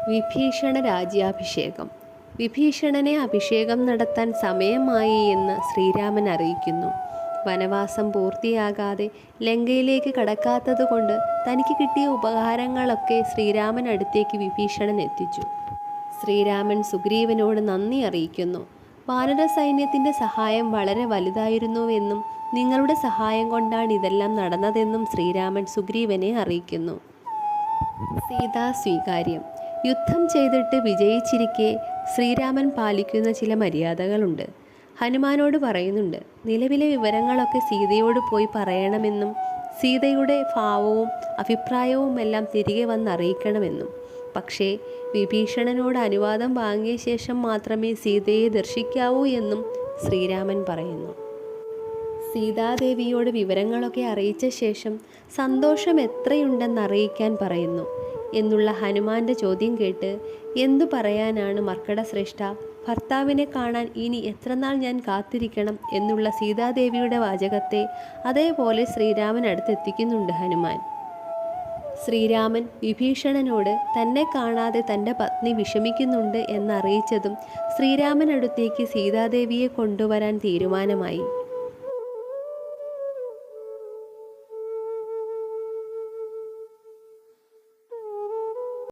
വിഭീഷണ രാജ്യാഭിഷേകം. വിഭീഷണനെ അഭിഷേകം നടത്താൻ സമയമായി എന്ന് ശ്രീരാമൻ അറിയിക്കുന്നു. വനവാസം പൂർത്തിയാകാതെ ലങ്കയിലേക്ക് കടക്കാത്തതുകൊണ്ട് തനിക്ക് കിട്ടിയ ഉപകാരങ്ങളൊക്കെ ശ്രീരാമൻ അടുത്തേക്ക് വിഭീഷണൻ എത്തിച്ചു. ശ്രീരാമൻ സുഗ്രീവനോട് നന്ദി അറിയിക്കുന്നു. വാനര സൈന്യത്തിൻ്റെ സഹായം വളരെ വലുതായിരുന്നുവെന്നും നിങ്ങളുടെ സഹായം കൊണ്ടാണ് ഇതെല്ലാം നടന്നതെന്നും ശ്രീരാമൻ സുഗ്രീവനെ അറിയിക്കുന്നു. സീതാ സ്വീകാര്യം. യുദ്ധം ചെയ്തിട്ട് വിജയിച്ചിരിക്കെ ശ്രീരാമൻ പാലിക്കുന്ന ചില മര്യാദകളുണ്ട്. ഹനുമാനോട് പറയുന്നുണ്ട്, നിലവിലെ വിവരങ്ങളൊക്കെ സീതയോട് പോയി പറയണമെന്നും സീതയുടെ ഭാവവും അഭിപ്രായവുമെല്ലാം തിരികെ വന്നറിയിക്കണമെന്നും. പക്ഷേ വിഭീഷണനോട് അനുവാദം വാങ്ങിയ ശേഷം മാത്രമേ സീതയെ ദർശിക്കാവൂ എന്നും ശ്രീരാമൻ പറയുന്നു. സീതാദേവിയോട് വിവരങ്ങളൊക്കെ അറിയിച്ച ശേഷം സന്തോഷം എത്രയുണ്ടെന്നറിയിക്കാൻ പറയുന്നു എന്നുള്ള ഹനുമാന്റെ ചോദ്യം കേട്ട്, എന്തു പറയാനാണ് മർക്കടശ്രേഷ്ഠ, ഭർത്താവിനെ കാണാൻ ഇനി എത്രനാൾ ഞാൻ കാത്തിരിക്കണം എന്നുള്ള സീതാദേവിയുടെ വാചകത്തെ അതേപോലെ ശ്രീരാമൻ അടുത്തെത്തിക്കുന്നുണ്ട് ഹനുമാൻ. ശ്രീരാമൻ വിഭീഷണനോട് തന്നെ കാണാതെ തൻ്റെ പത്നി വിഷമിക്കുന്നുണ്ട് എന്നറിയിച്ചതും ശ്രീരാമനടുത്തേക്ക് സീതാദേവിയെ കൊണ്ടുവരാൻ തീരുമാനമായി.